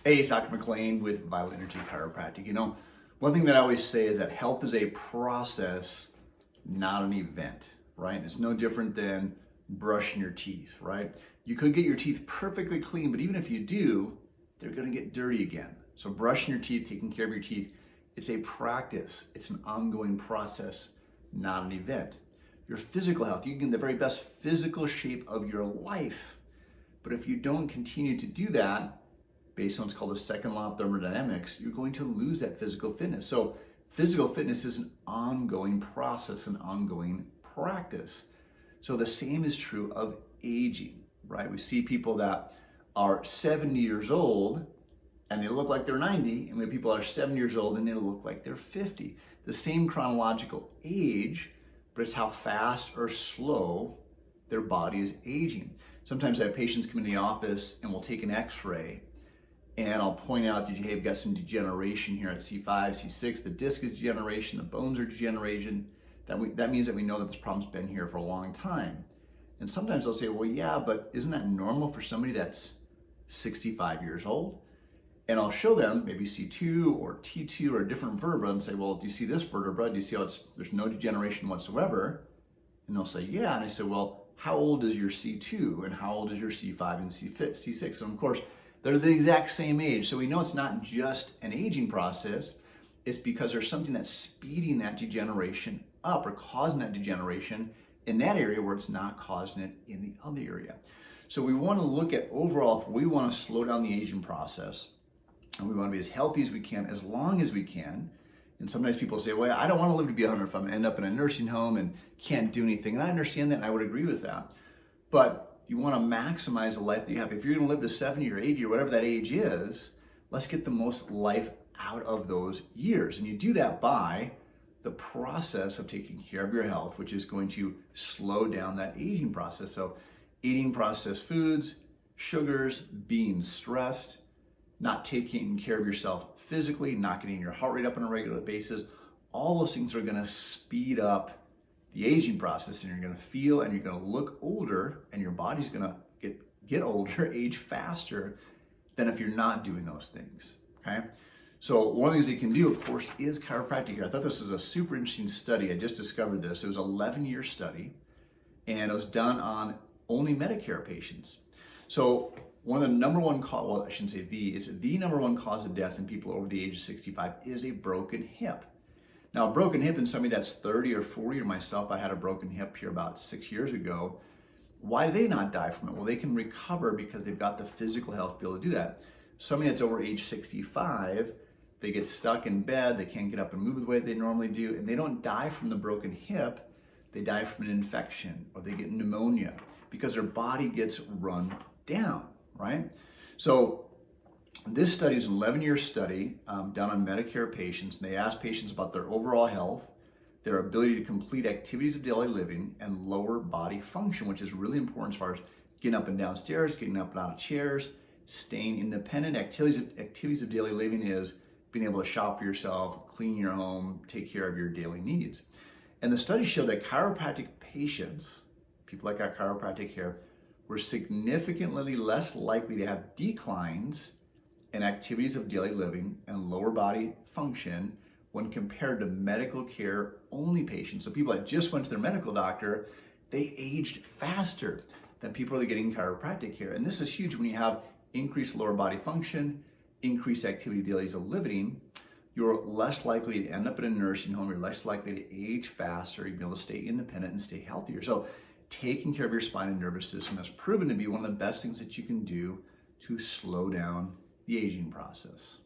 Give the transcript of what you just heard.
Hey, it's Dr. McLean with Vital Energy Chiropractic. One thing that I always say is that health is a process, not an event, right? It's no different than brushing your teeth, right? You could get your teeth perfectly clean, but even if you do, they're gonna get dirty again. So brushing your teeth, taking care of your teeth, it's a practice. It's an ongoing process, not an event. Your physical health, you can get in the very best physical shape of your life. But if you don't continue to do that, based on what's called the second law of thermodynamics, you're going to lose that physical fitness. So physical fitness is an ongoing process, an ongoing practice. So the same is true of aging, right? We see people that are 70 years old and they look like they're 90, and we have people that are 70 years old and they look like they're 50. The same chronological age, but it's how fast or slow their body is aging. Sometimes I have patients come into the office and we'll take an x-ray and I'll point out that you've got some degeneration here at C5, C6. The disc is degeneration, the bones are degeneration. That means that we know that this problem's been here for a long time. And sometimes they'll say, well, yeah, but isn't that normal for somebody that's 65 years old? And I'll show them maybe C2 or T2 or a different vertebra and say, well, do you see this vertebra? Do you see how there's no degeneration whatsoever? And they'll say, yeah. And I say, well, how old is your C2 and how old is your C5 and C6? And of course, they're the exact same age. So we know it's not just an aging process. It's because there's something that's speeding that degeneration up or causing that degeneration in that area where it's not causing it in the other area. So we want to look at overall, if we want to slow down the aging process and we want to be as healthy as we can, as long as we can. And sometimes people say, well, I don't want to live to be 100 if I'm going to end up in a nursing home and can't do anything. And I understand that, and I would agree with that. But you want to maximize the life that you have. If you're going to live to 70 or 80 or whatever that age is, let's get the most life out of those years. And you do that by the process of taking care of your health, which is going to slow down that aging process. So eating processed foods, sugars, being stressed, not taking care of yourself physically, not getting your heart rate up on a regular basis, all those things are going to speed up the aging process, and you're going to feel and you're going to look older, and your body's going to get older, age faster than if you're not doing those things. Okay, so one of the things you can do, of course, is chiropractic here. I thought this was a super interesting study. I just discovered this. It was an 11-year study, and it was done on only Medicare patients. So one of the number one cause, well, I shouldn't say it's the number one cause of death in people over the age of 65 is a broken hip. Now, a broken hip in somebody that's 30 or 40, or myself, I had a broken hip here about 6 years ago. Why do they not die from it? Well, they can recover because they've got the physical health to be able to do that. Somebody that's over age 65, they get stuck in bed, they can't get up and move the way they normally do, and they don't die from the broken hip, they die from an infection or they get pneumonia because their body gets run down, right? So this study is an 11-year study done on Medicare patients, and they asked patients about their overall health, their ability to complete activities of daily living, and lower body function, which is really important as far as getting up and down stairs, getting up and out of chairs, staying independent. Activities of daily living is being able to shop for yourself, clean your home, take care of your daily needs. And the study showed that chiropractic patients, people that got chiropractic care, were significantly less likely to have declines in activities of daily living and lower body function when compared to medical care only patients. So people that just went to their medical doctor, they aged faster than people that are getting chiropractic care. And this is huge when you have increased lower body function, increased activity of daily living. You're less likely to end up in a nursing home. You're less likely to age faster. You'll be able to stay independent and stay healthier. So taking care of your spine and nervous system has proven to be one of the best things that you can do to slow down the aging process.